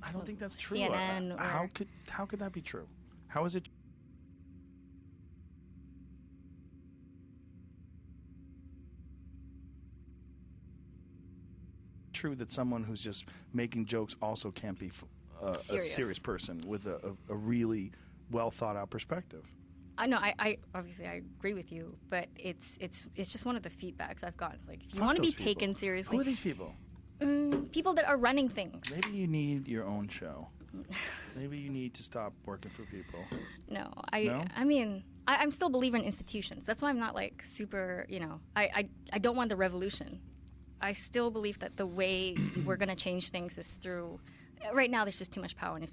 I don't think that's true. CNN How could that be true? How is it true that someone who's just making jokes also can't be a serious person with a really well thought out perspective? I know. I obviously I agree with you, but it's just one of the feedbacks I've gotten. Like, if you want to be taken seriously, who are these people? People that are running things. Maybe you need your own show. Maybe you need to stop working for people. No, No? I mean, I'm still a believer in institutions. That's why I'm not like super. I don't want the revolution. I still believe that the way we're going to change things is through. Right now, there's just too much power. And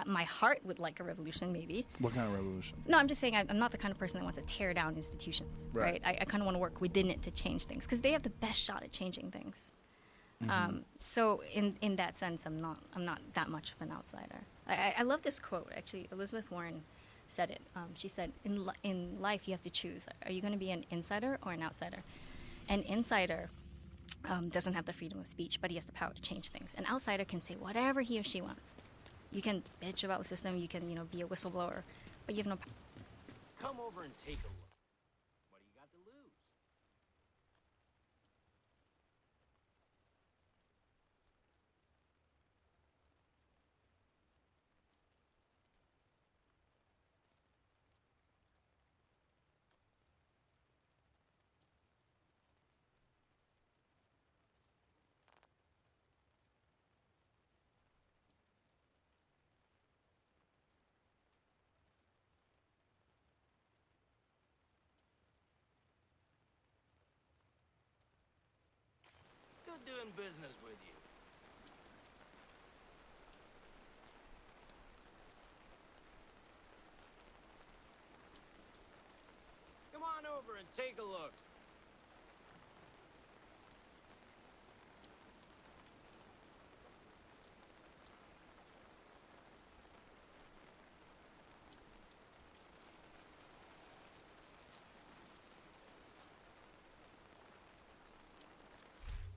my heart would like a revolution, maybe. What kind of revolution? No, I'm just saying I'm not the kind of person that wants to tear down institutions, right? I kind of want to work within it to change things because they have the best shot at changing things. So in that sense, I'm not that much of an outsider. I love this quote, actually. Elizabeth Warren said it. She said, in life, you have to choose. Are you going to be an insider or an outsider? An insider doesn't have the freedom of speech, but he has the power to change things. An outsider can say whatever he or she wants. You can bitch about the system. You can, be a whistleblower, but you have no power. Come over and take a look. What do you got to lose? Good doing business with you. Come on over and take a look.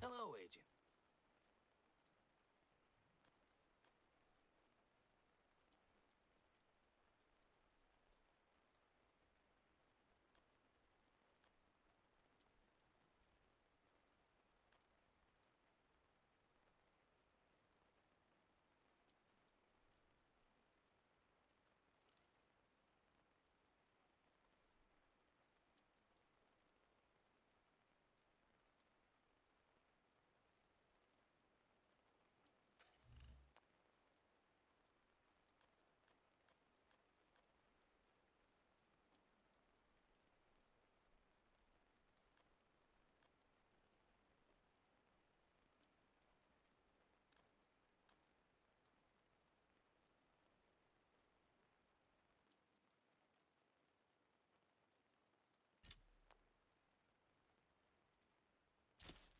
Hello, Agent.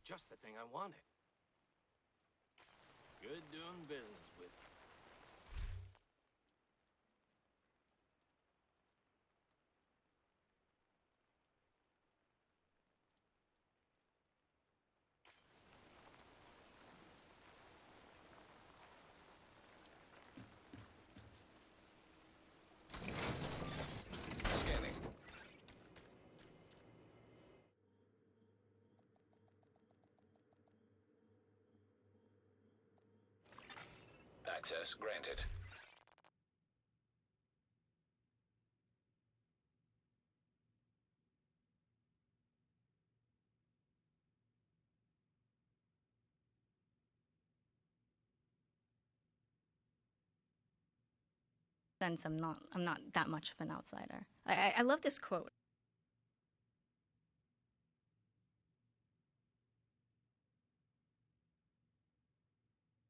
Just the thing I wanted. Good doing business with you. Scanning. Access granted. Sense, I'm not that much of an outsider. I love this quote.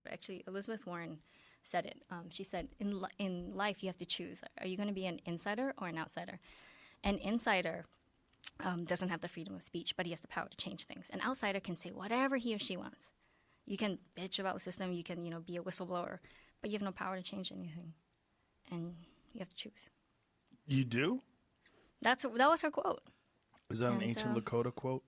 Actually, Elizabeth Warren said it. She said, in life, you have to choose. Are you going to be an insider or an outsider? An insider doesn't have the freedom of speech, but he has the power to change things. An outsider can say whatever he or she wants. You can bitch about the system. You can, be a whistleblower, but you have no power to change anything. And you have to choose. You do? That was her quote. Is that an ancient Lakota quote?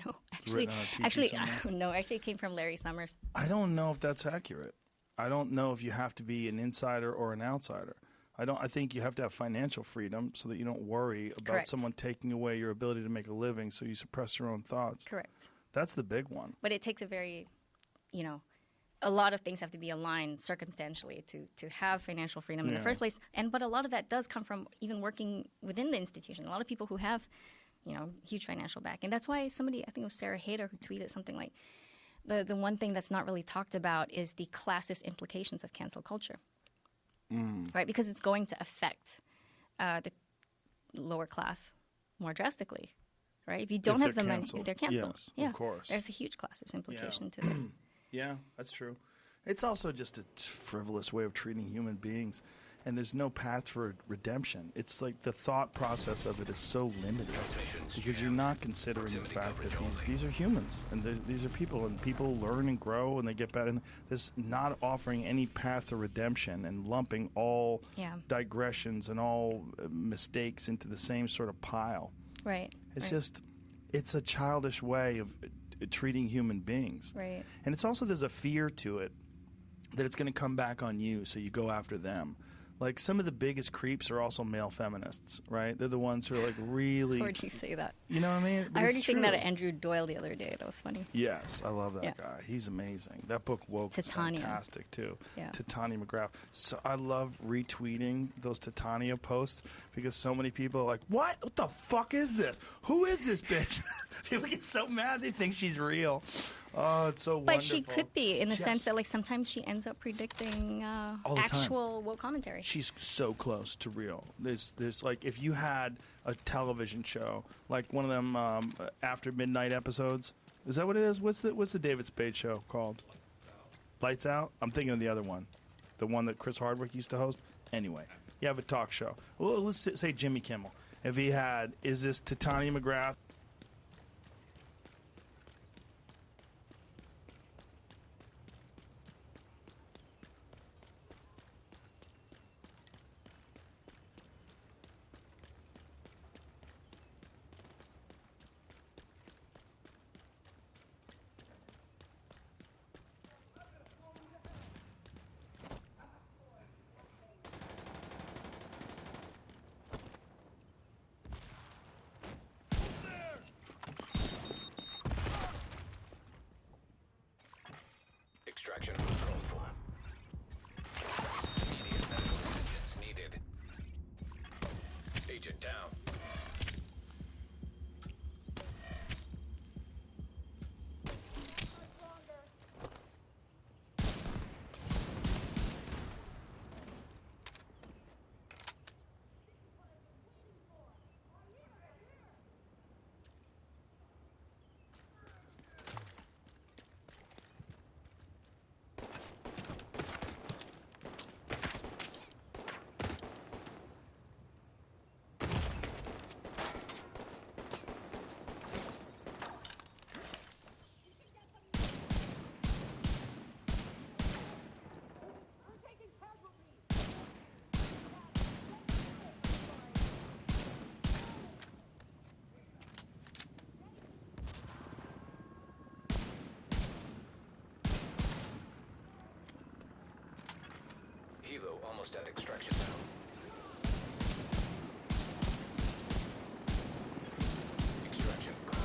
No, actually, no. Actually, it came from Larry Summers. I don't know if that's accurate. I don't know if you have to be an insider or an outsider. I think you have to have financial freedom so that you don't worry about Correct. someone taking away your ability to make a living, so you suppress your own thoughts. Correct. That's the big one. But it takes a very, a lot of things have to be aligned circumstantially to have financial freedom in the first place. But a lot of that does come from even working within the institution. A lot of people who have, huge financial back. And that's why somebody, I think it was Sarah Hader, who tweeted something like, the one thing that's not really talked about is the classist implications of cancel culture. Right? Because it's going to affect the lower class more drastically. Right? If you don't have the money, if they're canceled. Yes, of course. There's a huge classist implication to this. Yeah, that's true. It's also just a frivolous way of treating human beings, and there's no path for redemption. It's like the thought process of it is so limited because you're not considering the fact that these are humans, and these are people, and people learn and grow, and they get better. And this not offering any path to redemption and lumping all digressions and all mistakes into the same sort of pile. Right. It's just, it's a childish way of treating human beings. Right. And it's also, there's a fear to it that it's going to come back on you, so you go after them. Like, some of the biggest creeps are also male feminists, right? They're the ones who are like really... I heard you say that. You know what I mean? But I heard it's you saying true. that at Andrew Doyle the other day. That was funny. Yes, I love that Yeah. guy. He's amazing. That book, Woke, is Titania. fantastic, too. Yeah. Titania McGrath. So I love retweeting those Titania posts because so many people are like, what? What the fuck is this? Who is this bitch? People get so mad they think she's real. Oh, it's so wonderful. But she could be, in the Yes. sense that, like, sometimes she ends up predicting All the time. actual woke commentary. She's so close to real. There's like, if you had a television show, like one of them after midnight episodes. Is that what it is? What's the David Spade show called? Lights Out? I'm thinking of the other one. The one that Chris Hardwick used to host. Anyway, you have a talk show. Well, let's say Jimmy Kimmel. If he had, is this Titania McGrath? Extraction called for. Immediate medical assistance needed. Agent down. Hilo almost at extraction now. Extraction called.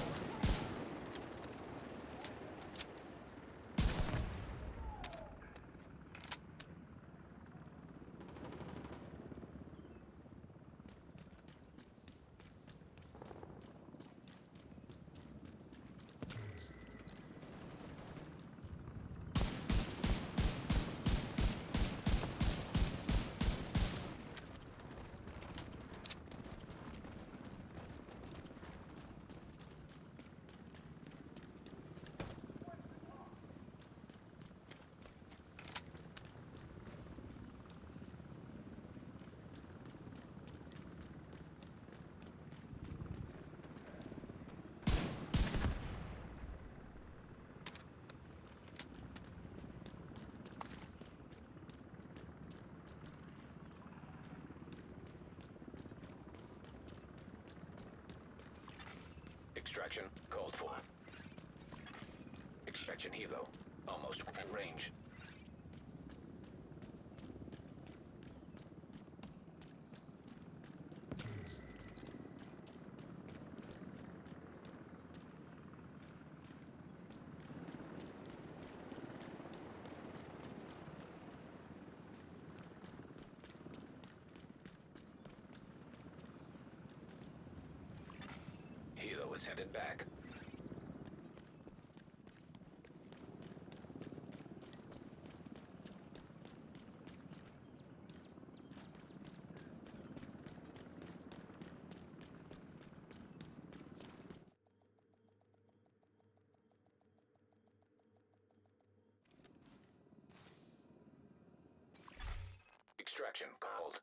Extraction called for. Extraction helo almost within range. is headed back. Extraction called.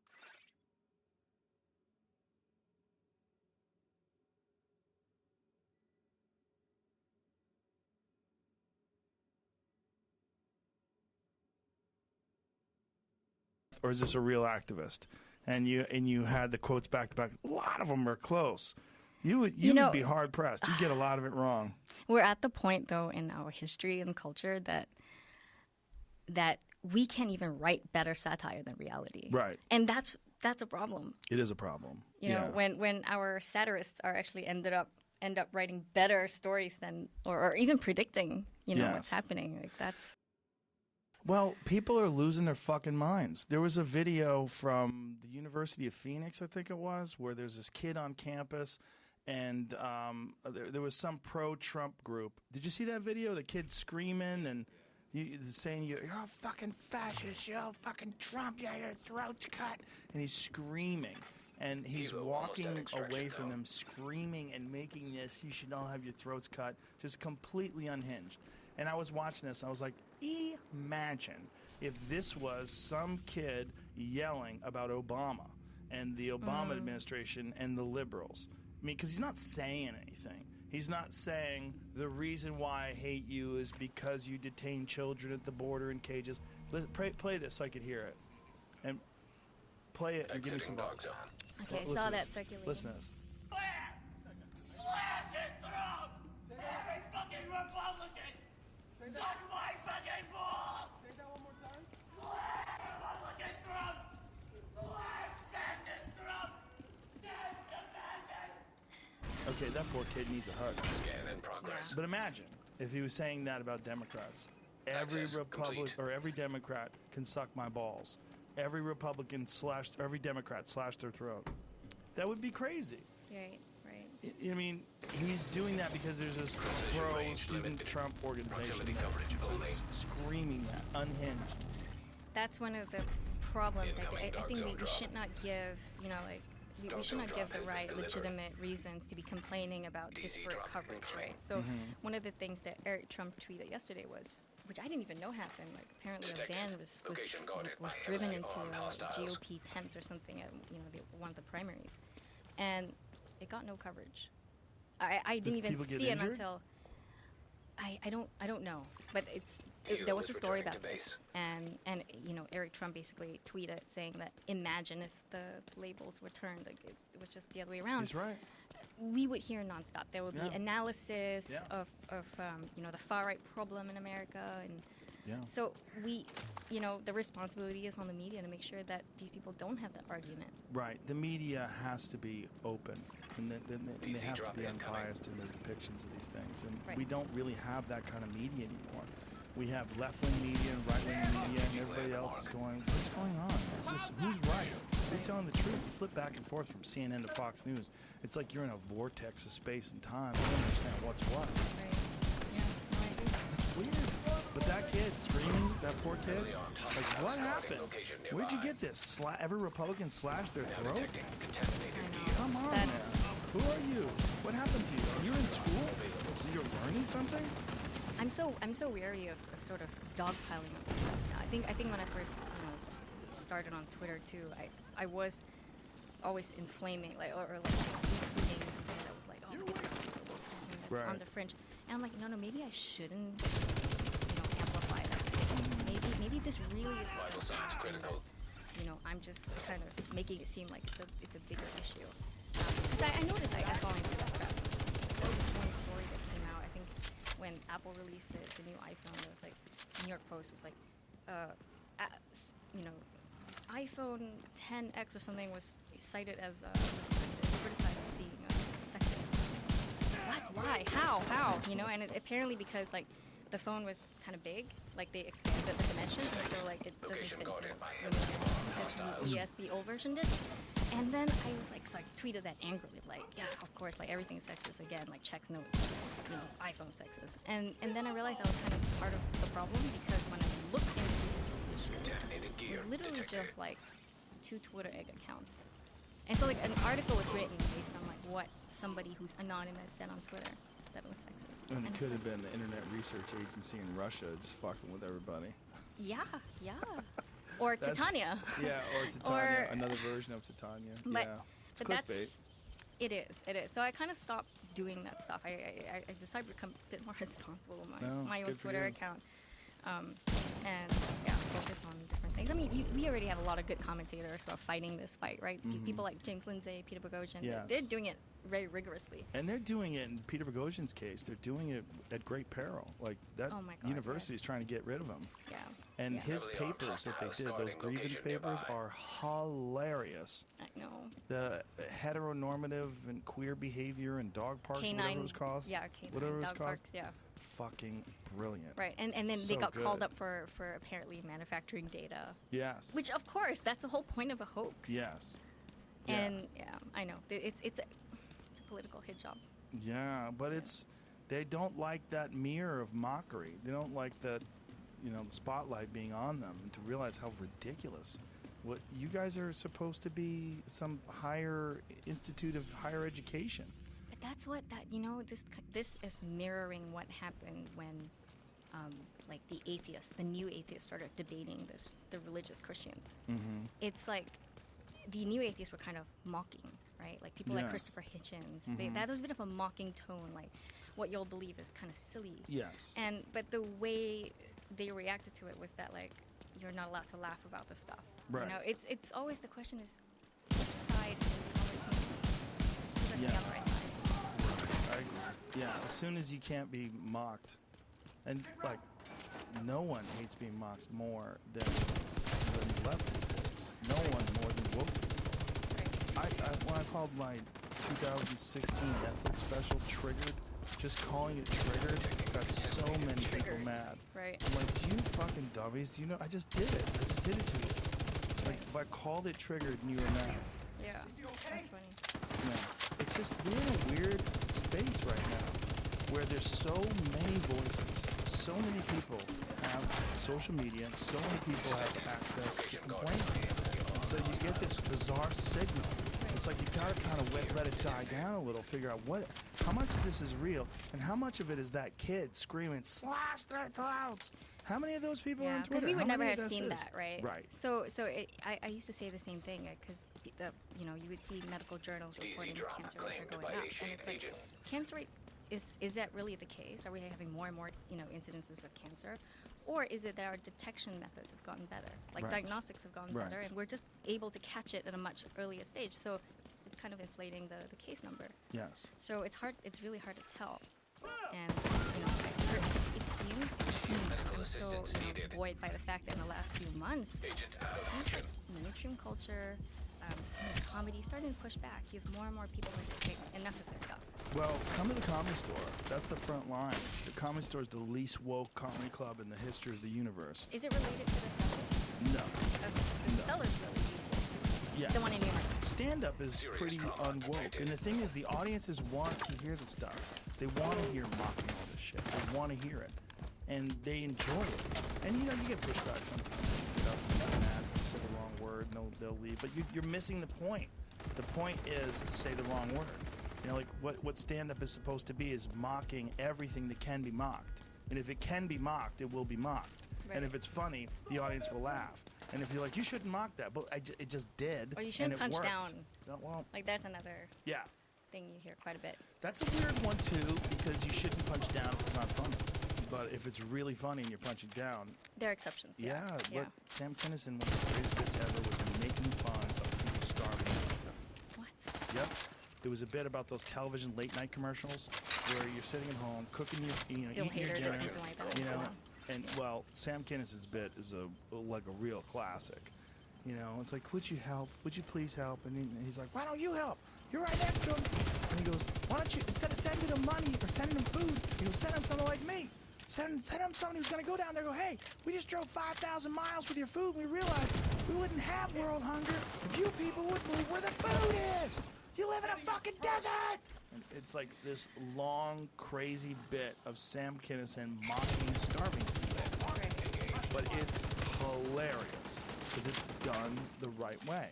Or is this a real activist? And you had the quotes back to back. A lot of them are close. You would be hard pressed. You get a lot of it wrong. We're at the point, though, in our history and culture that we can't even write better satire than reality. Right. And that's a problem. It is a problem. You know, when our satirists are actually end up writing better stories than or even predicting, what's happening. Like that's. Well, people are losing their fucking minds. There was a video from the University of Phoenix, I think it was, where there's this kid on campus, and there was some pro-Trump group. Did you see that video? The kid screaming and saying, "You're a fucking fascist, you're a fucking Trump, your throat's cut," and he's screaming. And he's walking away from them, screaming and making this, "You should all have your throats cut," just completely unhinged. And I was watching this, and I was like, imagine if this was some kid yelling about Obama and the Obama administration and the liberals. I mean, because he's not saying anything. He's not saying the reason why I hate you is because you detain children at the border in cages. Play this so I could hear it. And play it and give me some dogs. Okay, I saw that circulating. Listen to this. Slash his throat! Every fucking Republican! Suck my fucking balls! Say that one more time. Slash Republican throats! Slash fascist throats! Death to fascist! Okay, that poor kid needs a hug. Scan in progress. But imagine if he was saying that about Democrats. Every Access Republican complete. or every Democrat can suck my balls. Every every Democrat slashed their throat. That would be crazy. Right. I mean, he's doing that because there's this pro-student Trump organization that's screaming that, unhinged. That's one of the problems. I think we should not give, we should not give the right legitimate reasons to be complaining about disparate coverage, right? So one of the things that Eric Trump tweeted yesterday was, which I didn't even know happened, like apparently a van was driven into GOP tents or something at one of the primaries, and it got no coverage. I didn't even see it until I don't know, but there was a story about this, and Eric Trump basically tweeted saying that imagine if the labels were turned, like it was just the other way around. He's right. We would hear nonstop. There would be analysis of the far right problem in America, and so the responsibility is on the media to make sure that these people don't have that argument. Right. The media has to be open, and they have to be unbiased in their depictions of these things. And we don't really have that kind of media anymore. We have left-wing media and right-wing media, and everybody else is going, what's going on? Who's right? Who's telling the truth? You flip back and forth from CNN to Fox News. It's like you're in a vortex of space and time. You don't understand what's what. Right. Yeah. No, I agree. It's weird. But that kid screaming, that poor kid, like, what happened? Where'd you get this? Every Republican slashed their throat? Come on, man. Who are you? What happened to you? You're in school? So you're learning something? I'm so wary of sort of dogpiling of this stuff now. I think when I first started on Twitter too, I was always inflaming or retweeting something that was like, Right. on the fringe, and I'm like, no, maybe I shouldn't amplify that. Maybe this really is Vital signs critical. I'm just kind of making it seem like it's a bigger issue. Because I noticed I fall into that trap. There was one story that came out, I think, when Apple released the new iPhone. It was like New York Post was like, iPhone 10X or something was cited as was criticized as being sexist. What? Why? How? And apparently because like the phone was kind of big, like they expanded the dimensions, and so like it doesn't fit into the old version did. And then I was like, so I tweeted that angrily, like, yeah, of course, like everything's sexist again, like checks notes, you know, iPhone sexist. And then I realized I was kind of part of the problem because when I looked into this issue, Detonated it gear was literally detected. just like 2 Twitter egg accounts. And so like an article was written based on like what somebody who's anonymous said on Twitter that was sexist. And it it's could like, have been the Internet Research Agency in Russia just fucking with everybody. Yeah. Or That's- Titania. Yeah, or Titania, Or- another version of Titania. But- Yeah. It's but that's- clickbait. It is. So I kind of stopped doing that stuff. I decided to become a bit more responsible with No, my own good for Twitter you. account. And yeah, focus on different things. I mean, we already have a lot of good commentators who are fighting this fight, right? People like James Lindsay, Peter Boghossian, Yes. they're doing it very rigorously. And they're doing it in Peter Boghossian's case. They're doing it at great peril. Like that Oh my God, university yes. is trying to get rid of him. Yeah. And yeah. his Heavily armed papers that they hostile did, those spotting grievance location papers, nearby. are hilarious. I know. The heteronormative and queer behavior and dog parks, whatever Canine. it was called. Yeah, canine. Whatever it was Dog called. parks, yeah. Fucking brilliant. Right. And then So they got called good. up for apparently manufacturing data. Yes. Which, of course, that's the whole point of a hoax. Yes. Yeah. And yeah, I know. It's a political hit job. Yeah, but it's they don't like that mirror of mockery. They don't like that, the spotlight being on them, and to realize how ridiculous. What you guys are supposed to be some higher institute of higher education. But that's what this is mirroring what happened when, like the new atheists started debating the religious Christians. Mm-hmm. It's like the new atheists were kind of mocking, right? Like people like Yes. Christopher Hitchens. Mhm. That was a bit of a mocking tone, like what you'll believe is kind of silly. Yes. But the way they reacted to it was that like you're not allowed to laugh about this stuff. Right. You know, it's always the question is which side in the conversation is Yeah. the other right side. I agree. Yeah, as soon as you can't be mocked, and like, no one hates being mocked more than the left these days. No one more than woke people. Right. When I called my 2016 Netflix special Triggered, just calling it Triggered got so many people Triggered. mad. Right. I'm like, do you fucking dummies? Do you know? I just did it. I just did it to you. Like, if I called it Triggered and you were mad. Yeah. That's funny. No. It's just, we're in a weird space right now where there's so many voices, so many people have social media, and so many people have access to complain. And so you get this bizarre signal. It's like you gotta kind of let it die down a little, figure out how much of this is real, and how much of it is that kid screaming, slash their throats. How many of those people are Yeah, on because Twitter? we would How never many have of us seen is? that, right? Right. So I used to say the same thing because you would see medical journals reporting drop cancer rates are claimed going by up, Asian and it's like agent. cancer rate is that really the case? Are we having more and more incidences of cancer, or is it that our detection methods have gotten better? Like Right. diagnostics have gotten better, Right. and we're just able to catch it at a much earlier stage. So it's kind of inflating the case number. Yes. So it's really hard to tell. And it seems I'm so buoyed by the fact that in the last few months, Agent out of things action. like mainstream culture, comedy starting to push back. You have more and more people like, okay, enough of this stuff. Well, come to the Comedy Store. That's the front line. The Comedy Store is the least woke comedy club in the history of the universe. Is it related to the Sellers? No. The No. Sellers really useful. Yes. The one in New York. Stand-up is Serious pretty trauma unwoke. detected. And the thing is, the audiences want to hear the stuff. They want to hear mocking all this shit. They want to hear it. And they enjoy it. And, you get pushback sometimes. You get up and get mad because you said the wrong word, and they'll leave. But you're missing the point. The point is to say the wrong word. Like what stand-up is supposed to be is mocking everything that can be mocked. And if it can be mocked, it will be mocked. And Right. if it's funny, the audience will laugh. And if you're like, you shouldn't mock that, but it just did. Or you shouldn't and it punch worked. down. Well, Like that's another yeah. thing you hear quite a bit. That's a weird one too, because you shouldn't punch down if it's not funny. But if it's really funny and you're punching down, There are exceptions. yeah. Yeah. What Sam Kinison, one of the greatest bits ever, was making fun of people starving in Africa. What? Yep. There was a bit about those television late night commercials where you're sitting at home cooking Bill eating your Hader did dinner, something like that. you know. Yeah. And well, Sam Kinison's bit is like a real classic. It's like, would you help? Would you please help? And he's like, why don't you help? You're right next to him. And he goes, why don't you, instead of sending him money or sending him food, he goes, send him someone like me. Send him somebody who's gonna go down there and go, hey, we just drove 5,000 miles with your food and we realized we wouldn't have world hunger if you people would move where the food is. You live in a fucking desert! And it's like this long, crazy bit of Sam Kinison mocking starving people. But it's hilarious because it's done the right way.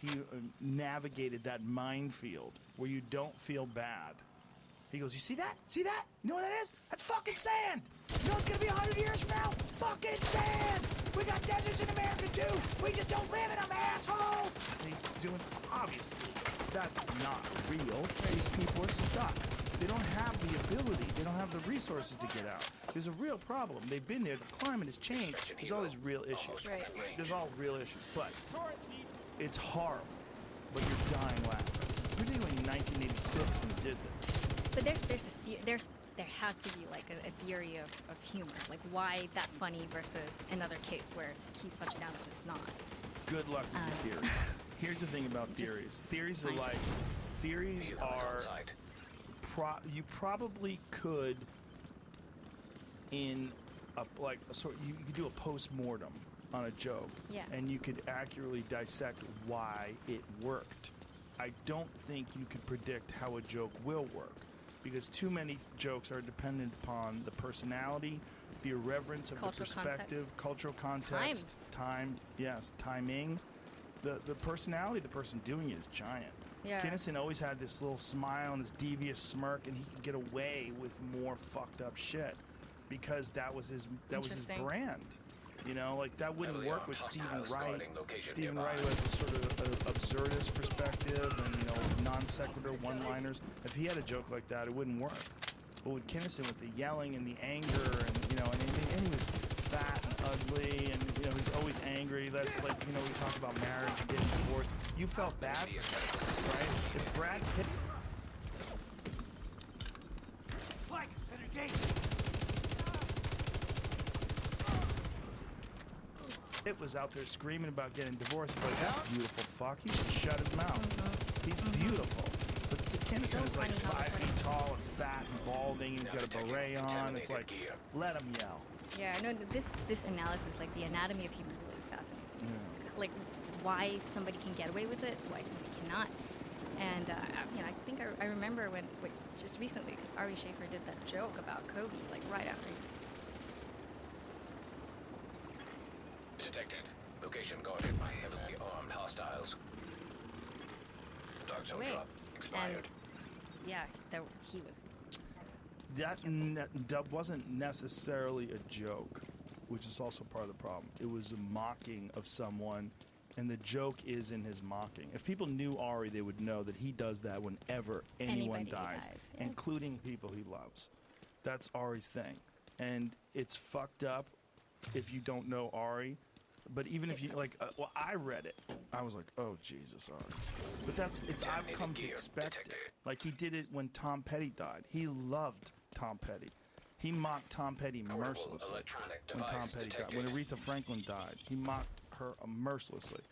He navigated that minefield where you don't feel bad. He goes, you see that? See that? You know what that is? That's fucking sand. You know what's gonna be 100 years from now? Fucking sand. We got deserts in America too. We just don't live in them, asshole. And he's doing, obviously, that's not real. These people are stuck. They don't have the ability. They don't have the resources to get out. There's a real problem. They've been there. The climate has changed. There's all these real issues. Right. There's all real issues, but it's horrible. But you're dying laughing. Particularly in 1986 when we did this. But there has to be like a theory of humor, like why that's funny versus another case where he's punching down but it's not. Good luck with your theories. Here's the thing about theories. Theories are like, theories are, you probably could, in a, like, a sort, you could do a post-mortem on a joke. Yeah. And you could accurately dissect why it worked. I don't think you could predict how a joke will work, because too many jokes are dependent upon the personality, the irreverence of Cultural the perspective, context. cultural context, time, yes, timing. The personality of the person doing it is giant. Yeah. Kinison always had this little smile and this devious smirk, and he could get away with more fucked up shit because that was his Interesting. brand. You know, like that wouldn't Heavily work armed with Stephen hostiles Wright. guarding location Stephen nearby. Wright who has a sort of absurdist perspective and, you know, non sequitur one-liners. If he had a joke like that, it wouldn't work. But with Kinison, with the yelling and the anger, and, you know, and he was fat and ugly, and, you know, he's always angry. That's like, you know, we talk about marriage and getting divorced. You felt bad for him, right? If Brad Pitt Flag, better gate. was out there screaming about getting divorced, but that beautiful fuck, he should shut his mouth. He's beautiful. But Kinison is like funny how 5 this feet tall and fat and balding, and he's got a beret on. It's like, let him yell. Yeah, no, this analysis, like the anatomy of humor, really fascinates me. Like why somebody can get away with it, why somebody cannot. And you know, I think I remember when just recently, because Ari Shafer did that joke about Kobe, like right after. Detected. Location guarded by heavily armed hostiles. Dark zone Wait, drop expired. Yeah, he was. That wasn't necessarily a joke, which is also part of the problem. It was a mocking of someone, and the joke is in his mocking. If people knew Ari, they would know that he does that whenever anyone Anybody dies, yeah. including people he loves. That's Ari's thing. And it's fucked up if you don't know Ari. But even if you, like, well, I read it. I was like, oh, Jesus, Ari. But I've come to expect it. Like, he did it when Tom Petty died. He loved Tom Petty. He mocked Tom Petty mercilessly electronic when Tom device Petty died. detected. When Aretha Franklin died, he mocked her mercilessly.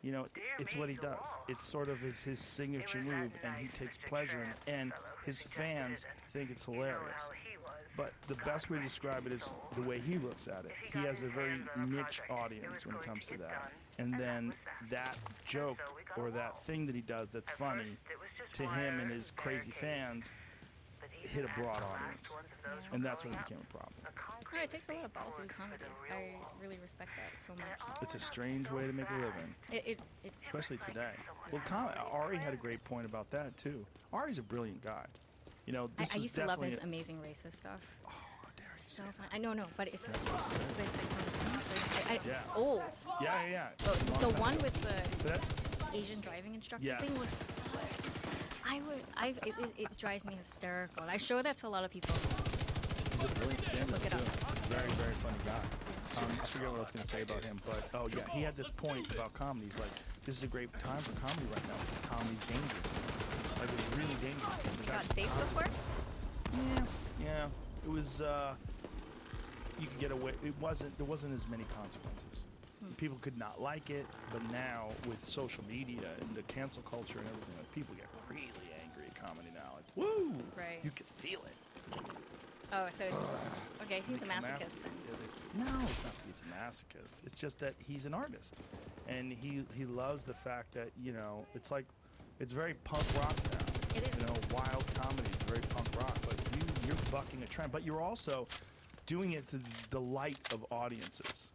You know, it's what he does. It's sort of his signature move, and he takes pleasure in it. And his fans think it's hilarious. But the best way to describe it is the way he looks at it. He has a very niche audience when it comes to that. And then that joke or that thing that he does that's funny to him and his crazy fans hit a broad audience. And that's when it became a problem. No, it takes a lot of balls to do comedy. I really respect that so much. It's a strange way to make a living, It especially today. Well, Ari had a great point about that, too. Ari's a brilliant guy. You know, this I was used to love definitely his amazing racist stuff. Oh, dare you So say fun. I know, but it's Yeah. it's old. Yeah. The one with the But that's Asian driving instructor Yes. thing was. It drives me hysterical. I show that to a lot of people. he's a brilliant stand-up, Look it up. too. Very, very funny guy. I forget what I was going to say about him, but oh yeah, he had this point about comedy. He's like, this is a great time for comedy right now because comedy's dangerous. Like, it's really dangerous. There's Got actually safe before? consequences. Yeah. It was. You could get away. There wasn't as many consequences. People could not like it, but now with social media and the cancel culture and everything, like, people get really angry at comedy now. Like, woo! Right. You can feel it. Oh, so okay, he's a Come after masochist you. then. Yeah, no, it's not that he's a masochist. It's just that he's an artist, and he loves the fact that it's like it's very punk rock now. It is. Wild comedy is very punk rock, but you're bucking a trend, but you're also doing it to the delight of audiences.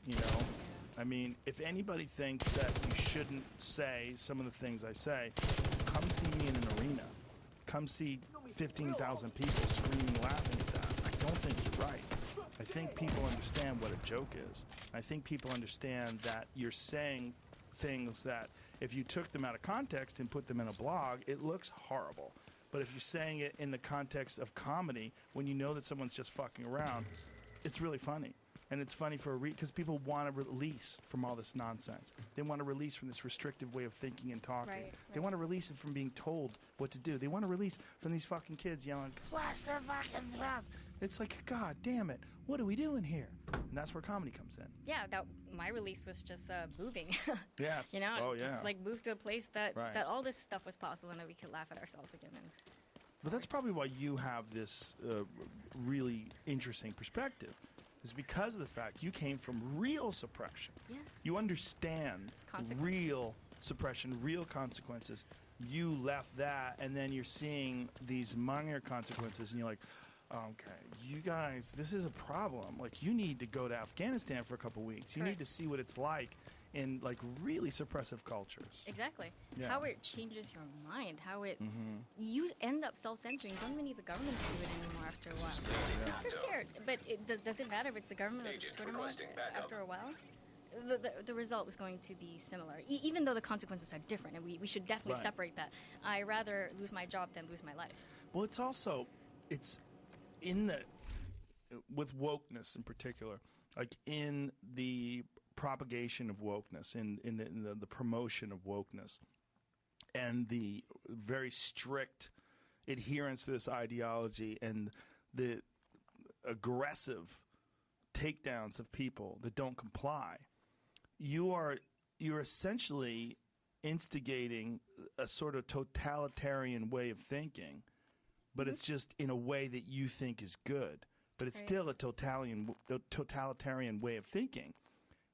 I mean, if anybody thinks that you shouldn't say some of the things I say, come see me in an arena. Come see 15,000 people screaming, laughing at that. I don't think you're right. I think people understand what a joke is. I think people understand that you're saying things that if you took them out of context and put them in a blog, it looks horrible. But if you're saying it in the context of comedy, when you know that someone's just fucking around, it's really funny. And it's funny because people want to release from all this nonsense. They want to release from this restrictive way of thinking and talking. Right, They right. want to release it from being told what to do. They want to release from these fucking kids yelling, slash their fucking throats. It's like, God damn it, what are we doing here? And that's where comedy comes in. Yeah, my release was just moving. Yes. You know, Oh, yeah. just like move to a place that Right. that all this stuff was possible and that we could laugh at ourselves again. And But that's probably why you have this really interesting perspective, is because of the fact you came from real suppression. Yeah. You understand Consequences. real suppression, real consequences. You left that, and then you're seeing these minor consequences, and you're like, okay, you guys, this is a problem. Like, you need to go to Afghanistan for a couple weeks. You need Correct. to see what it's like in, like, really suppressive cultures. exactly. Yeah. How it changes your mind, how it you end up self-censoring. You don't even need the government to do it anymore after a while. You're scared, but does it matter if it's the government or Agent Twitter mod requesting backup. after a while? The result is going to be similar, even though the consequences are different, and we should definitely Right. separate that. I rather lose my job than lose my life. Well, it's also, it's in the, with wokeness in particular, like in the propagation of wokeness, in the promotion of wokeness, and the very strict adherence to this ideology and the aggressive takedowns of people that don't comply, you're essentially instigating a sort of totalitarian way of thinking, but it's just in a way that you think is good. But it's Right. still a totalitarian way of thinking.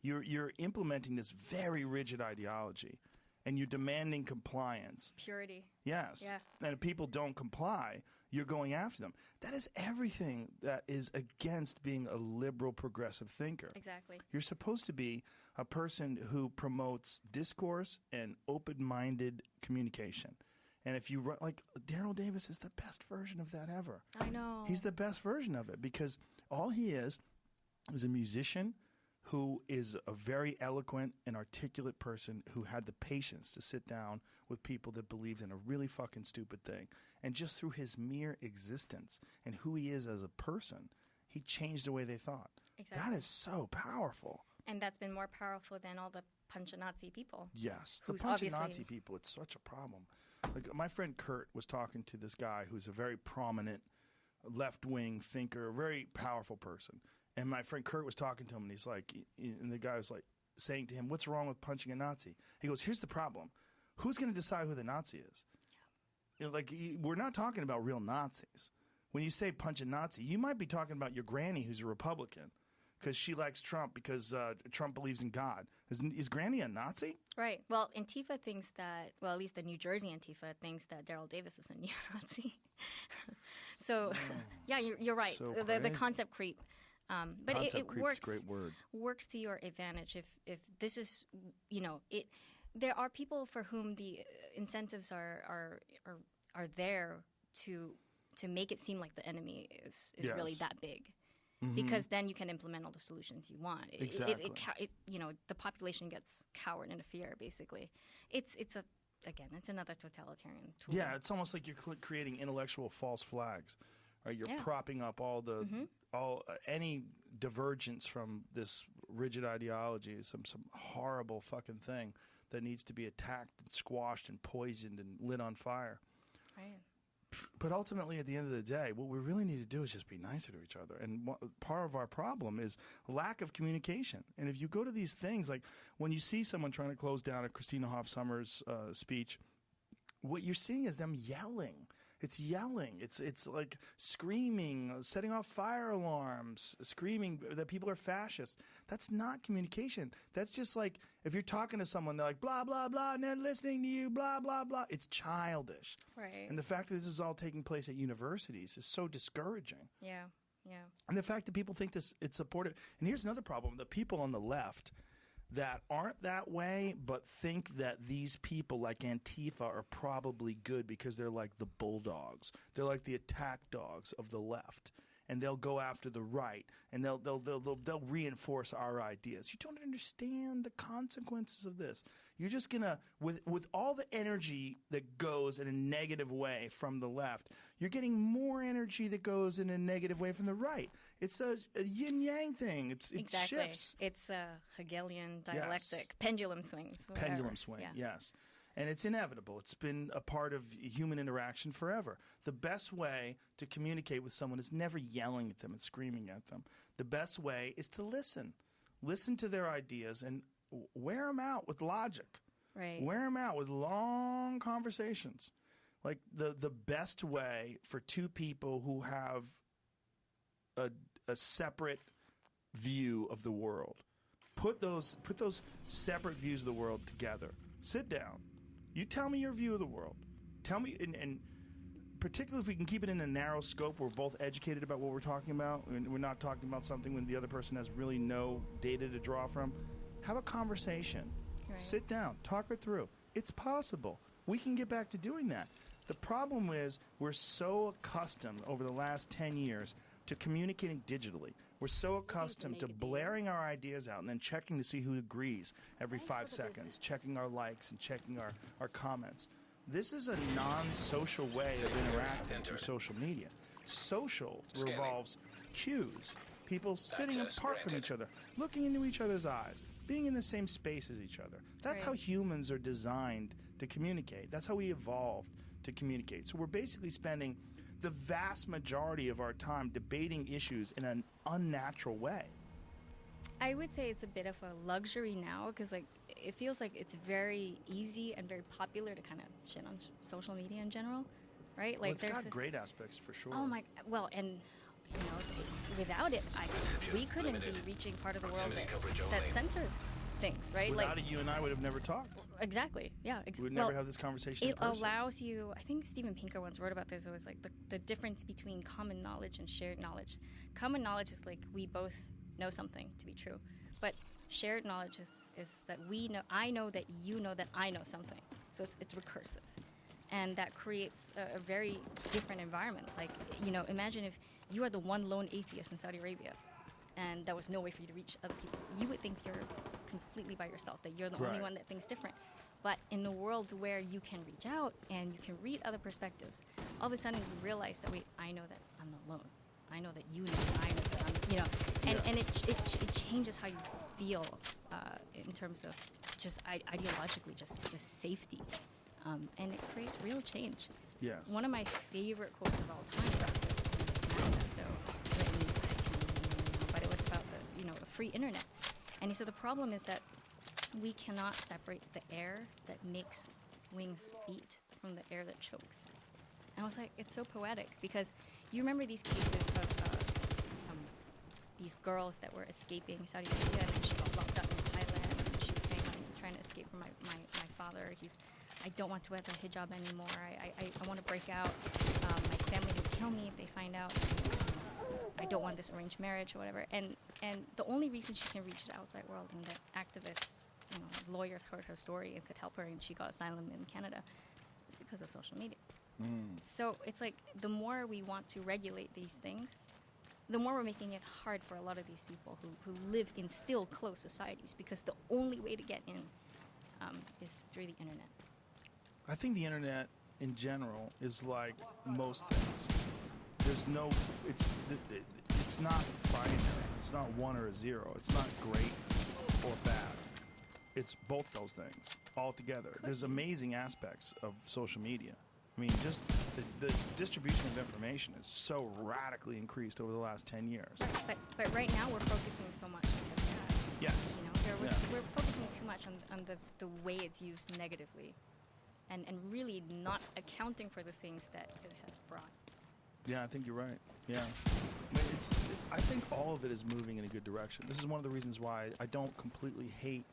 You're implementing this very rigid ideology, and you're demanding compliance. Purity. Yes. Yeah. And if people don't comply, you're going after them. That is everything that is against being a liberal progressive thinker. Exactly. You're supposed to be a person who promotes discourse and open-minded communication. And if you like, Daryl Davis is the best version of that ever. I know. He's the best version of it because all he is a musician who is a very eloquent and articulate person who had the patience to sit down with people that believed in a really fucking stupid thing. And just through his mere existence and who he is as a person, he changed the way they thought. Exactly. That is so powerful. And that's been more powerful than all the Punch-a-Nazi people. Yes, the Who's punch of obviously- Nazi people, it's such a problem. Like my friend Kurt was talking to this guy who's a very prominent left-wing thinker, a very powerful person. And my friend Kurt was talking to him, and he's like, and the guy was like saying to him, "What's wrong with punching a Nazi?" He goes, "Here's the problem: who's going to decide who the Nazi is? We're not talking about real Nazis. When you say punch a Nazi, you might be talking about your granny who's a Republican because she likes Trump because Trump believes in God. Is Granny a Nazi?" Right. Well, Antifa thinks that, well, at least the New Jersey Antifa thinks that Daryl Davis is a neo-Nazi. So, yeah, you're right. So the crazy. concept creep. But Concept it creep is a works. great word. Works to your advantage if this is, it. There are people for whom the incentives are there to make it seem like the enemy is really Yes. that big. Because then you can implement all the solutions you want. Exactly. The population gets cowered into fear. Basically, it's another totalitarian tool. Yeah, it's almost like you're creating intellectual false flags. Right? You're Yeah. propping up all the any divergence from this rigid ideology is some horrible fucking thing that needs to be attacked and squashed and poisoned and lit on fire. Right. But ultimately, at the end of the day, what we really need to do is just be nicer to each other. And part of our problem is lack of communication. And if you go to these things, like when you see someone trying to close down a Christina Hoff Sommers speech, what you're seeing is them yelling. It's yelling. It's like screaming, setting off fire alarms, screaming that people are fascist. That's not communication. That's just like if you're talking to someone, they're like, blah, blah, blah, and they're listening to you, blah, blah, blah. It's childish. Right. And the fact that this is all taking place at universities is so discouraging. Yeah. Yeah. And the fact that people think it's supportive. And here's another problem. The people on the left that aren't that way but think that these people like Antifa are probably good because they're like the bulldogs. They're like the attack dogs of the left. And they'll go after the right, and they'll reinforce our ideas. You don't understand the consequences of this. You're just gonna, with all the energy that goes in a negative way from the left, you're getting more energy that goes in a negative way from the right. It's a yin yang thing. It Exactly. shifts. It's a Hegelian dialectic, pendulum swings. whatever. Pendulum swing, Yeah. yes. And it's inevitable. It's been a part of human interaction forever. The best way to communicate with someone is never yelling at them and screaming at them. The best way is to listen. Listen to their ideas and wear them out with logic. Right. Wear them out with long conversations. Like the best way for two people who have a separate view of the world, put those separate views of the world together. Sit down. You tell me your view of the world. Tell me, and particularly if we can keep it in a narrow scope, we're both educated about what we're talking about, and we're not talking about something when the other person has really no data to draw from. Have a conversation. Right. Sit down. Talk it through. It's possible. We can get back to doing that. The problem is we're so accustomed over the last 10 years to communicating digitally. We're so accustomed to make a deal. blaring our ideas out and then checking to see who agrees every Nice 5 for the seconds, business. checking our likes and checking our comments. This is a non-social way of Security interacting through entered. social media. Social Scanning. revolves cues, people sitting Access apart from granted. each other, looking into each other's eyes, being in the same space as each other. That's how Right. humans are designed to communicate. That's how we evolved to communicate. So we're basically spending the vast majority of our time debating issues in an unnatural way. I would say it's a bit of a luxury now because like it feels like it's very easy and very popular to kind of shit on social media in general, right? Like Well, it's there's got this- great aspects for sure. Oh my! Well, and you know, without it, we couldn't be Limited. reaching part of the world Proximity that, coverage that only. censors things, right? Without like it, you and I would have never talked. exactly, yeah. We would never have this conversation in It person. allows you. I think Steven Pinker once wrote about this. It was like the difference between common knowledge and shared knowledge. Common knowledge is like we both know something to be true, but shared knowledge is that we know. I know that you know that I know something. So it's recursive. And that creates a very different environment. Like, you know, imagine if you are the one lone atheist in Saudi Arabia and there was no way for you to reach other people. You would think you're completely by yourself, that you're the only Right. one that thinks different. But in a world where you can reach out and you can read other perspectives, all of a sudden you realize that, wait, I know that I'm not alone. I know that you know that I know that I'm, you know, and it changes how you feel in terms of just ideologically, just safety. And it creates real change. Yes. One of my favorite quotes of all time was this manifesto written, I can't remember, but it was about the free internet. And he said the problem is that we cannot separate the air that makes wings beat from the air that chokes. And I was like, it's so poetic because you remember these cases of these girls that were escaping Saudi Arabia and then she got locked up in Thailand and she was saying, I'm trying to escape from my father. I don't want to wear the hijab anymore. I want to break out. My family will kill me if they find out. I don't want this arranged marriage or whatever. And the only reason she can reach the outside world and that activists, lawyers heard her story and could help her and she got asylum in Canada is because of social media. So it's like the more we want to regulate these things, the more we're making it hard for a lot of these people who live in still closed societies because the only way to get in is through the internet. I think the internet in general is like most things. There's no, it's not binary. It's not 1 or a 0. It's not great or bad. It's both those things all together. There's amazing aspects of social media. I mean, just the distribution of information is so radically increased over the last 10 years. Right, but right now we're focusing so much on the bad. Yes. We're focusing too much on the way it's used negatively. and really not accounting for the things that it has brought. Yeah, I think you're right. Yeah. I mean, I think all of it is moving in a good direction. This is one of the reasons why I don't completely hate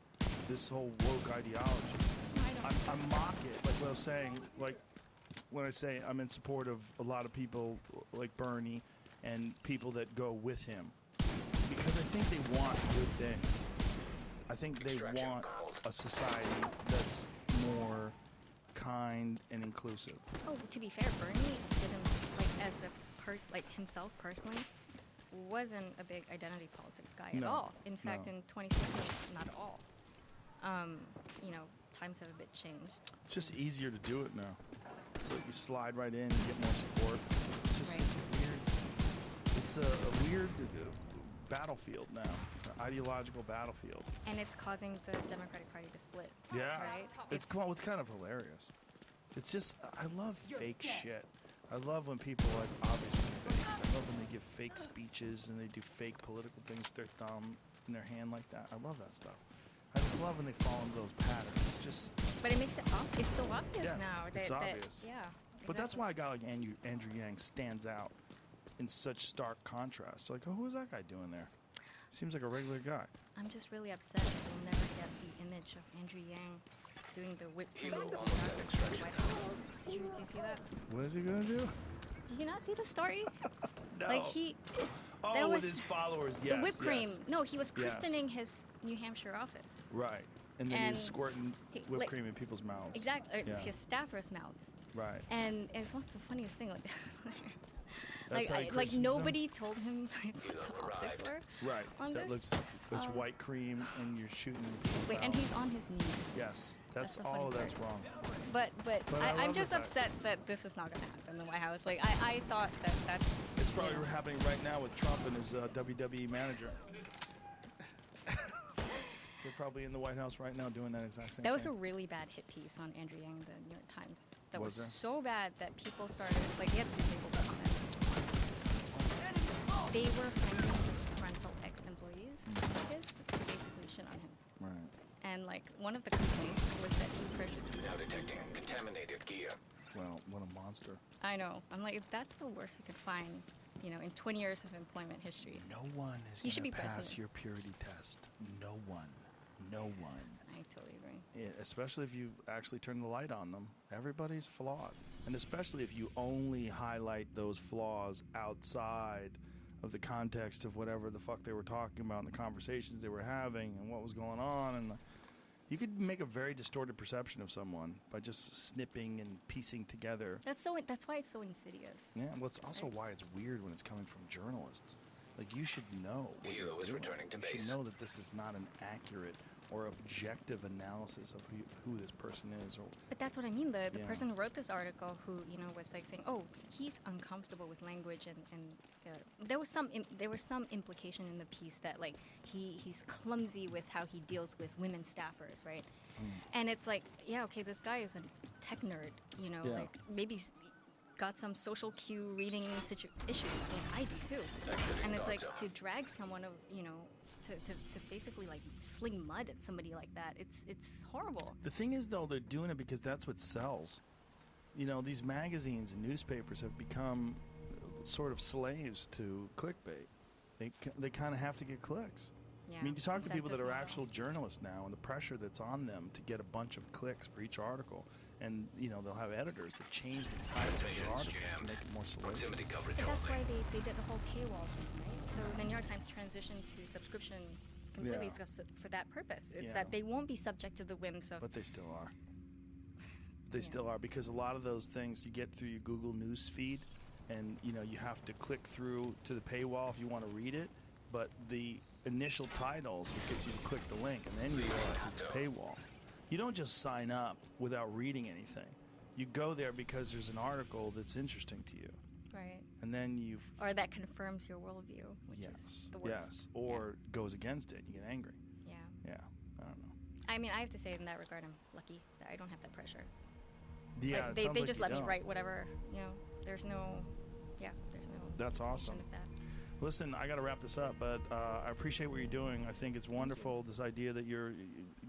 this whole woke ideology. No, I don't. I mock it, like what I was saying, like when I say I'm in support of a lot of people like Bernie and people that go with him, because I think they want good things. I think they Extraction want called. a society that's more kind and inclusive. Oh, to be fair, Bernie didn't, like, as a person, like himself personally, wasn't a big identity politics guy at No, all. In fact, no. in 2016, not at all. You know, times have a bit changed. It's just easier to do it now. So you slide right in, you get more support. It's just Right. it's a weird battlefield now, an ideological battlefield. And it's causing the Democratic Party to split. Yeah, Right? it's kind of hilarious. It's just I love fake shit. I love when people are obviously fake. I love when they give fake speeches and they do fake political things with their thumb in their hand like that. I love that stuff. I just love when they fall into those patterns. It's just, But it makes it it's so obvious Yes, now. it's that, obvious. Yeah. but that's exactly. why a guy like Andrew Yang stands out in such stark contrast. Like, oh, who is that guy doing there? Seems like a regular guy. I'm just really upset that we'll never get the image of Andrew Yang doing the whipped cream. Hero in the on that extraction. White House. Did you see that? What is he gonna do? Did you not see the story? No. Like oh, that with was his followers, yes. the whipped cream. yes. No, he was Yes. christening his New Hampshire office. Right. And then he was And squirting he- whipped like- cream in people's mouths. Exactly, Yeah. his staffer's mouth. Right. And it's what's the funniest thing, like, That's how he like christens them? nobody told him like, what the Arrived. optics were. Right. on That this. looks it's Um, white cream and you're shooting. people's Wait, and mouths. he's on his knees. Yes. That's the all funny of that's part. wrong. But I I'm love just the fact- upset that this is not going to happen in the White House. Like I thought that's. It's probably you know, happening right now with Trump and his WWE manager. They're probably in the White House right now doing that exact same That was a thing. really bad hit piece on Andrew Yang, the New York Times. That Was was there? so bad that people started like he had to disable the comments. They were finding disgruntled ex-employees of his to basically shit on him. Right. And like one of the complaints was that he purchased. Now detecting contaminated gear. Well, what a monster. I know. I'm like, if that's the worst you could find, you know, in 20 years of employment history. No one is He should going to be pass president. your purity test. No one. No one. I totally agree. Yeah, especially if you actually turn the light on them. Everybody's flawed. And especially if you only highlight those flaws outside of the context of whatever the fuck they were talking about and the conversations they were having and what was going on. And you could make a very distorted perception of someone by just snipping and piecing together. That's why it's so insidious. Yeah, well, it's also why it's weird when it's coming from journalists. Like, you should know what Hilo you're is doing. returning to you base. should know that this is not an accurate or objective analysis of who this person is. Or But that's what I mean. The Yeah. person who wrote this article, who was like saying, "Oh, he's uncomfortable with language," and there was some implication in the piece that like he's clumsy with how he deals with women staffers, right? And it's like, yeah, okay, this guy is a tech nerd, Yeah. like maybe he's got some social cue reading issues. I mean, I do too. Exiting And it's dog like zone. to drag someone, to basically like sling mud at somebody like that. It's horrible. the thing is, though, they're doing it because that's what sells. You know, these magazines and newspapers have become sort of slaves to clickbait. They kind of have to get clicks. Yeah, I mean, you talk to people that are incentive actual journalists now, and the pressure that's on them to get a bunch of clicks for each article, and they'll have editors that change the titles of their Transmissions articles to jammed. make it more salacious. Proximity coverage But that's only. why they did the whole paywall thing, right? So the New York Times transitioned to subscription completely Yeah. for that purpose. It's Yeah. that they won't be subject to the whims of. But they still are. They Yeah. still are, because a lot of those things you get through your Google News feed, and you have to click through to the paywall if you want to read it. But the initial titles what gets you to click the link, and then you realize it's a paywall. You don't just sign up without reading anything. You go there because there's an article that's interesting to you, Right. and then you Or that confirms your worldview, which yes, is the worst. yes, or goes against it, and you get angry. Yeah. Yeah, I don't know. I mean, I have to say in that regard, I'm lucky that I don't have that pressure. Yeah, Like, it they sounds like just you let me don't. write whatever, there's no. That's mention awesome. Of that. Listen, I got to wrap this up, but I appreciate what you're doing. I think it's wonderful, this idea that you're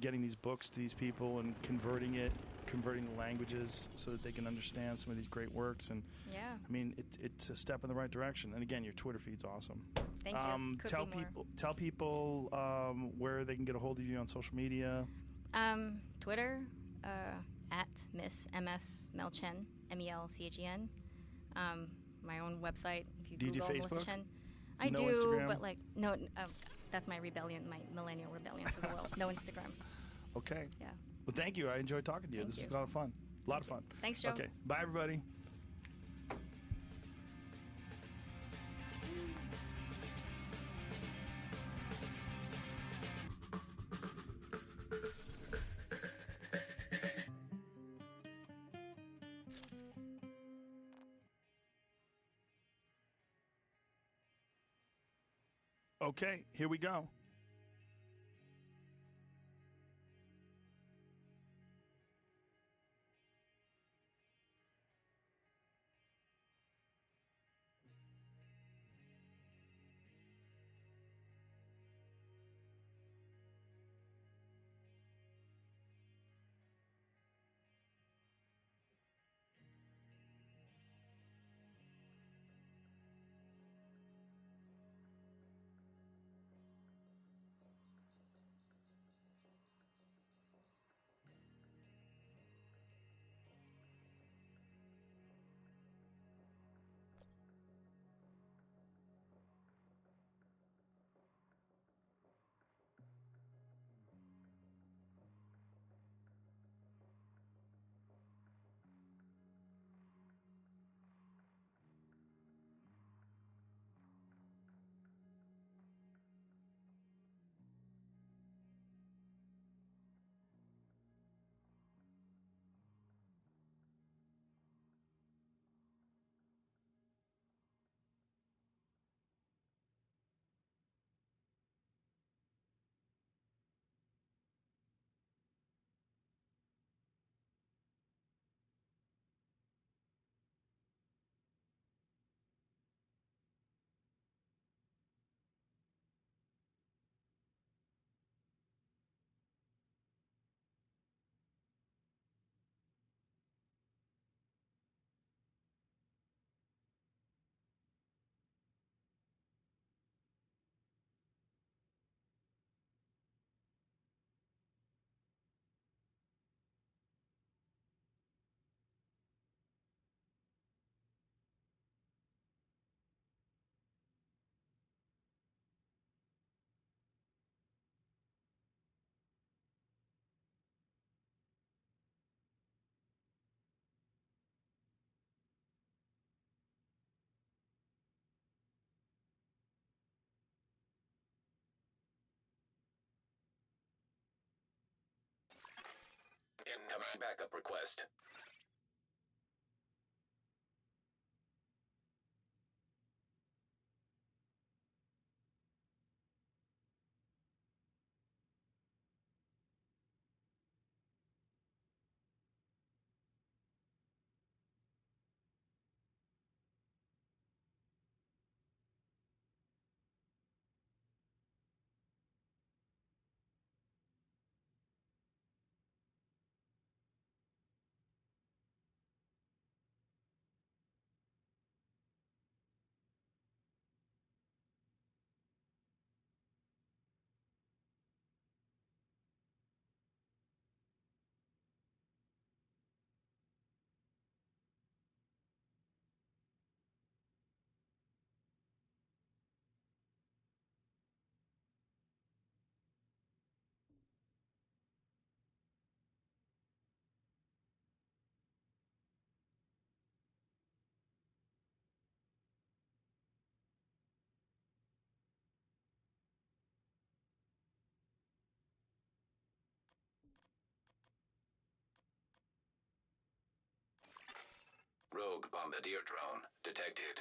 getting these books to these people and converting it converting the languages so that they can understand some of these great works. And Yeah. I mean, it's a step in the right direction. And again, your Twitter feed's awesome. Thank you. Could Tell be more. people, where they can get a hold of you on social media. Twitter, at Miss MS Melchen, Melchen. My own website, if you Do you do Google Melissa Facebook? Chen. I No do, Instagram? but like, no, that's my rebellion, my millennial rebellion to the world. No Instagram. Okay. Yeah. Well, thank you. I enjoyed talking to you. Thank This you. is a lot of fun. A lot of fun. Thanks, Joe. Okay. Bye, everybody. Okay, here we go. Incoming backup request. Rogue bombardier drone detected.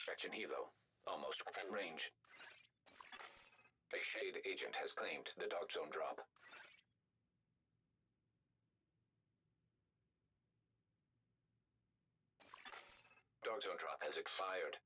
Extraction helo. Almost within range. A Shade agent has claimed the Dark Zone drop. Dark Zone drop has expired.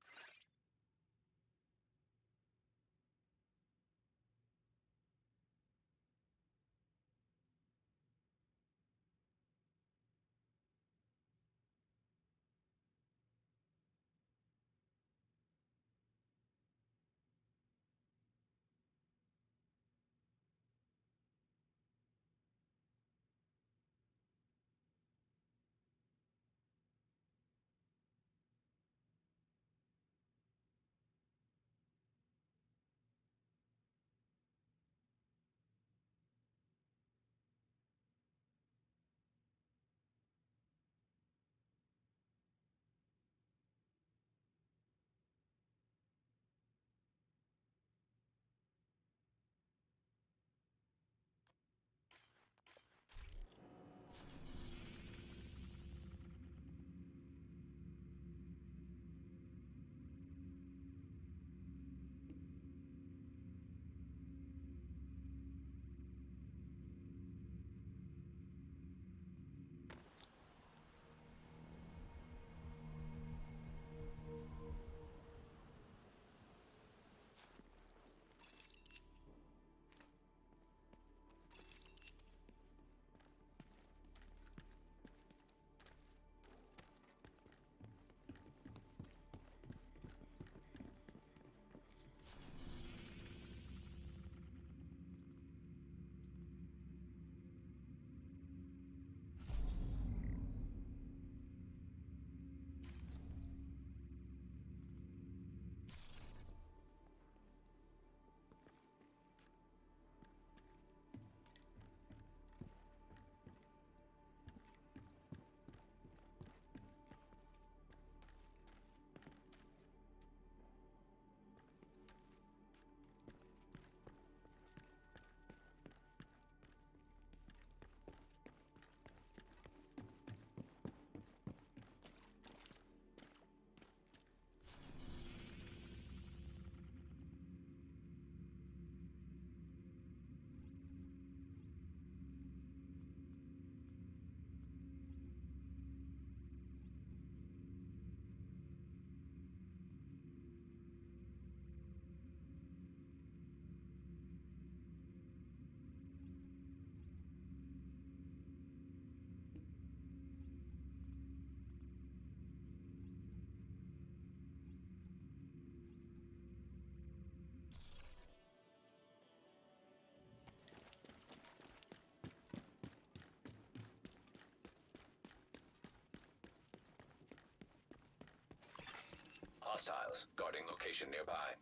Hostiles guarding location nearby.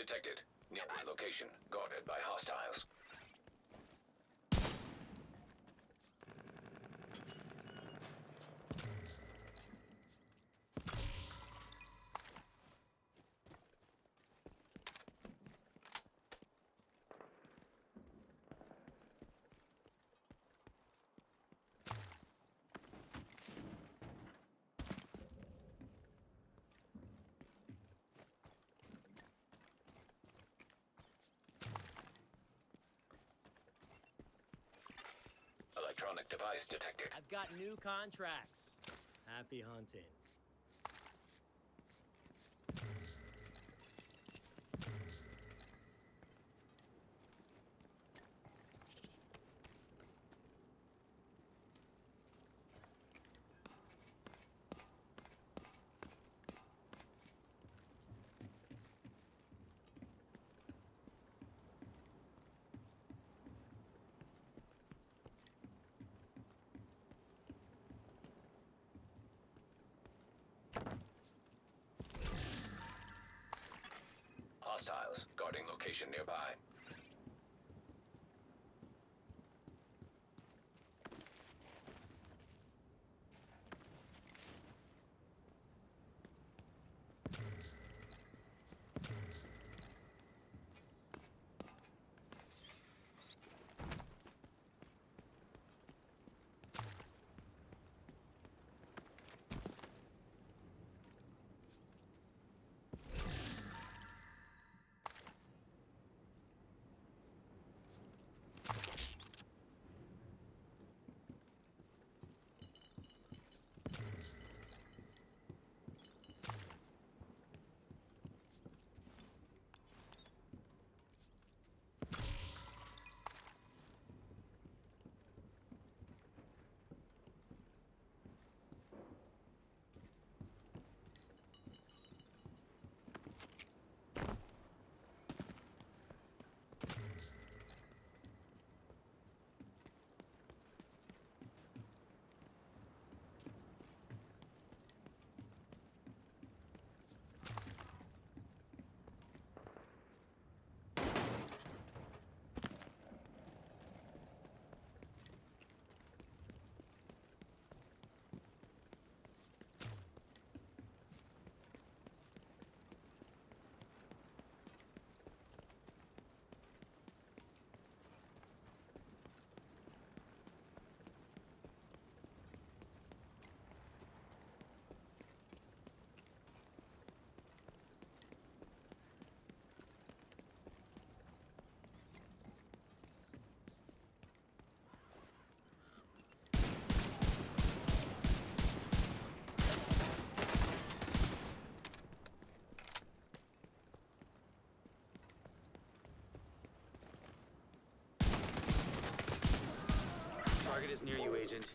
detected. Nearby location guarded by hostiles. Electronic device detected. I've got new contracts. Happy hunting. Hostiles guarding location nearby. Target is near you, Agent.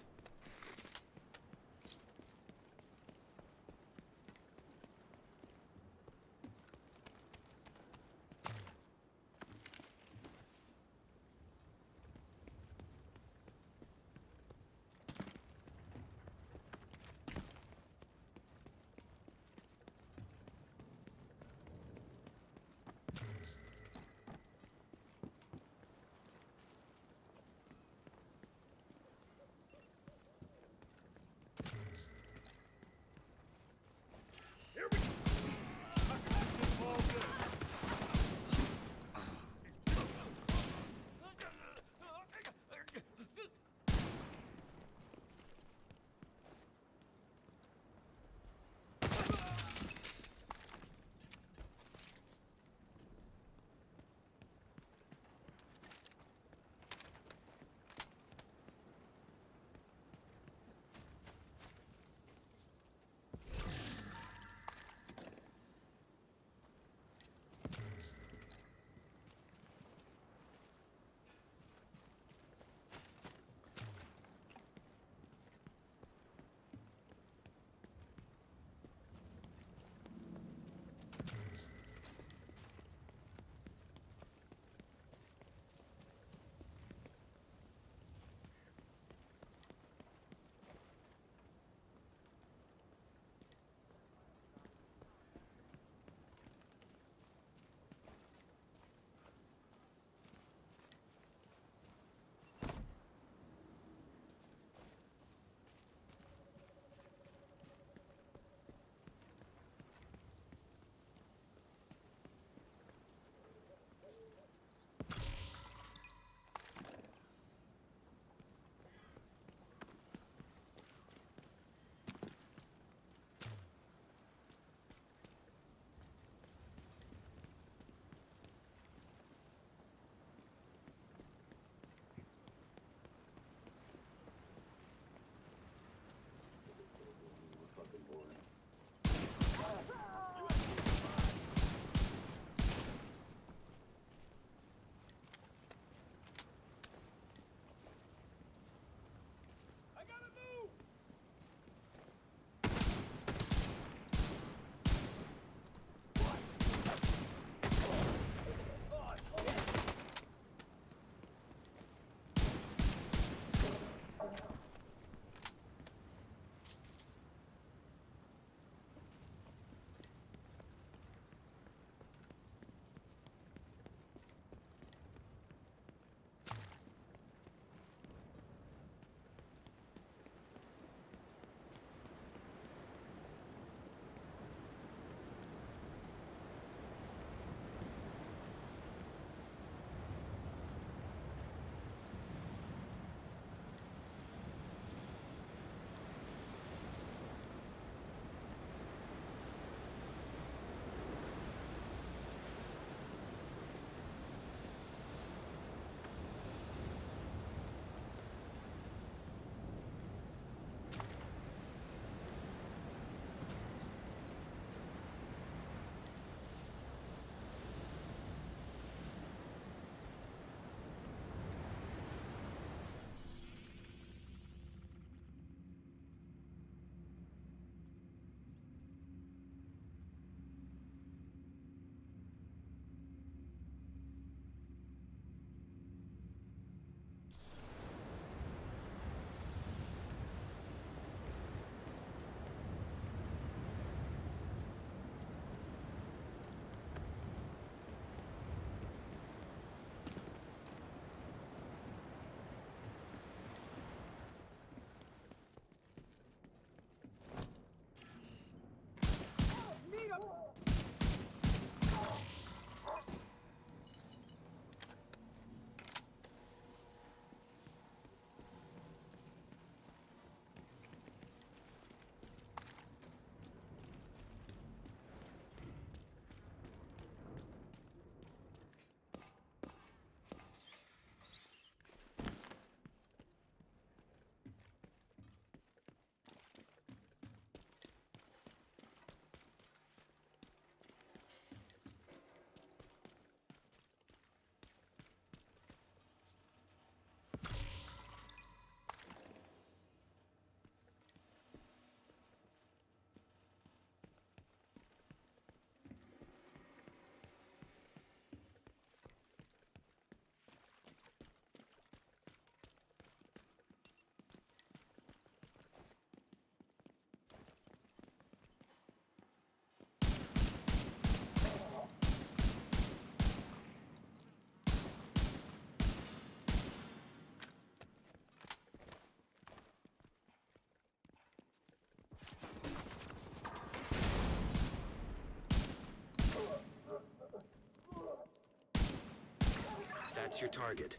That's your target.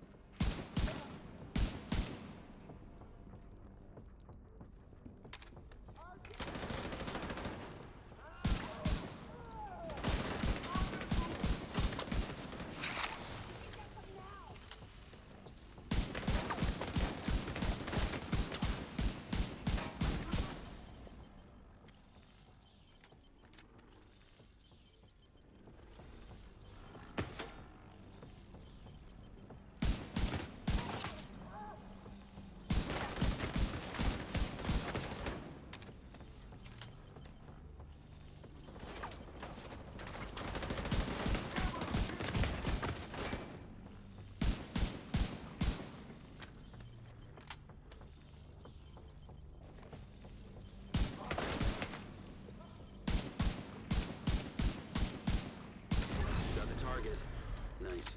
Nice.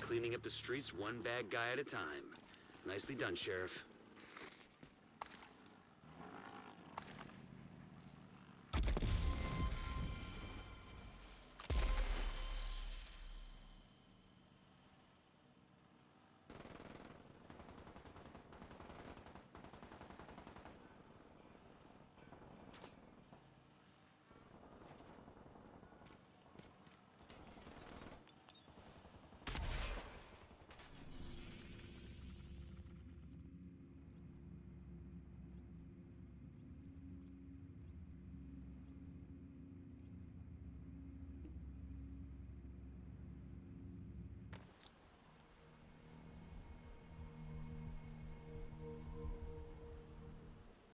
Cleaning up the streets one bad guy at a time. Nicely done, Sheriff.